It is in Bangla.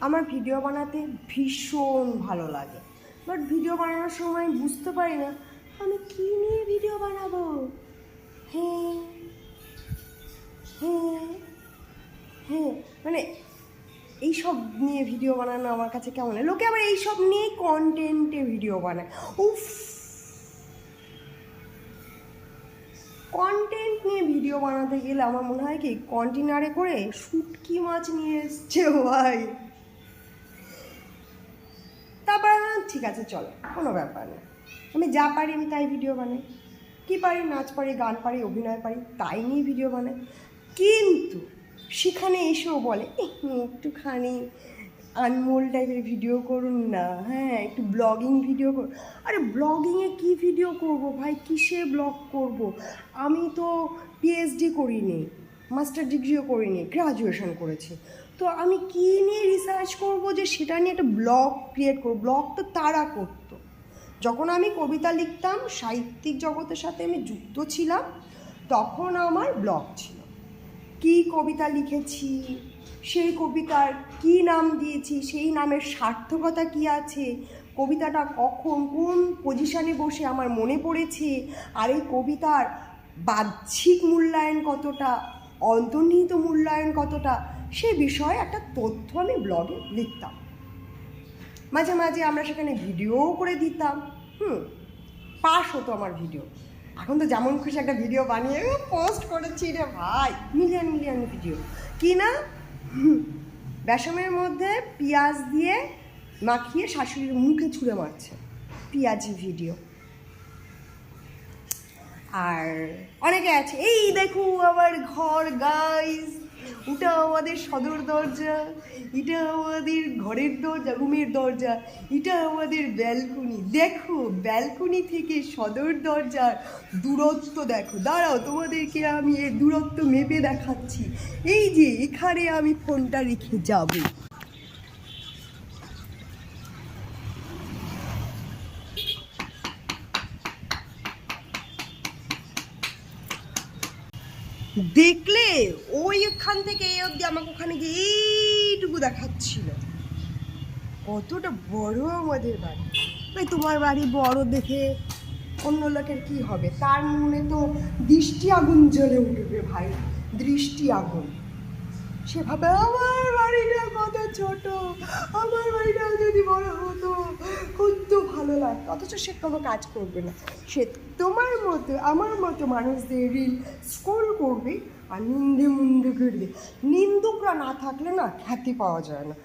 আমার ভিডিও বানাতে ভীষণ ভালো লাগে, বাট ভিডিও বানানোর সময় বুঝতে পারি না আমি কী নিয়ে ভিডিও বানাবো। হ্যাঁ হ্যাঁ হ্যাঁ, মানে এইসব নিয়ে ভিডিও বানানো আমার কাছে কেমন লাগে। লোকে আবার এইসব নিয়ে কন্টেন্টে ভিডিও বানায়। উফ, কন্টেন্ট নিয়ে ভিডিও বানাতে গেলে আমার মনে হয় কি কন্টেনারে করে শুটকি মাছ নিয়ে এসছে ভাই। তারপরে ঠিক আছে চলো, কোনো ব্যাপার না, আমি যা পারি আমি তাই ভিডিও বানাই। কী পারি, নাচ পারি, গান পারি, অভিনয় পারি, তাই নিয়ে ভিডিও বানাই। কিন্তু সেখানে এসেও বলে একটুখানি আনমোল টাইপের ভিডিও করুন না, হ্যাঁ একটু ব্লগিং ভিডিও করুন। আরে ব্লগিংয়ে কী ভিডিও করব ভাই, কিসে ব্লগ করব? আমি তো পিএইচডি করিনি, মাস্টার ডিগ্রিও করিনি, গ্রাজুয়েশন করেছি। তো আমি কী নিয়ে রিসার্চ করব যে সেটা নিয়ে একটা ব্লগ ক্রিয়েট করব? ব্লগ তো তারা করতো। যখন আমি কবিতা লিখতাম, সাহিত্যিক জগতের সাথে আমি যুক্ত ছিলাম, তখন আমার ব্লগ ছিল। কী কবিতা লিখেছি, সেই কবিতার কী নাম দিয়েছি, সেই নামের সার্থকতা কী আছে, কবিতাটা কখন কোন পজিশানে বসে আমার মনে পড়েছে, আর এই কবিতার বাহ্যিক মূল্যায়ন কতটা, অন্তর্নিহিত মূল্যায়ন কতটা, সে বিষয়ে একটা তথ্য আমি ব্লগে লিখতাম। মাঝে মাঝে আমরা সেখানে ভিডিও করে দিতাম, পাস হতো আমার ভিডিও। এখন তো যেমন খুশি একটা ভিডিও বানিয়ে পোস্ট করেছি রে ভাই, মিলিয়ন মিলিয়ন ভিডিও। কি না, বেসমের মধ্যে পেঁয়াজ দিয়ে মাখিয়ে শাশুড়ির মুখে ছুঁড়ে মারছে, পেঁয়াজি ভিডিও। আর অনেকে আছে, এই দেখো আমার ঘর গাইস, ওটা আমাদের সদর দরজা, এটা আমাদের ঘরের দরজা, রুমের দরজা, এটা আমাদের ব্যালকনি, দেখো ব্যালকনি থেকে সদর দরজার দূরত্ব দেখো, দাঁড়াও তোমাদেরকে আমি এর দূরত্ব মেপে দেখাচ্ছি, এই যে এখানে আমি ফোনটা রেখে যাবো। দেখলে ওইখান থেকে এই অবধি আমাকে ওখানে গিয়ে এইটুকু দেখাচ্ছিল, কতটা বড় আমাদের বাড়ি। ভাই তোমার বাড়ি বড় দেখে অন্য লোকের কি হবে, তার মনে তো দৃষ্টি আগুন জ্বলে উঠবে ভাই, দৃষ্টি আগুন। সেভাবে আমার বাড়িটা কত ছোট, আমার বাড়িটা যদি বড় হতো কত ভালো লাগতো, অথচ সে কোনো কাজ করবে না, সে তোমার মতো আমার মতো মানুষদের রিল স্ক্রল করবে আর নিন্দে মুন্দে করবে। নিন্দুকরা না থাকলে না খ্যাতি পাওয়া যায় না।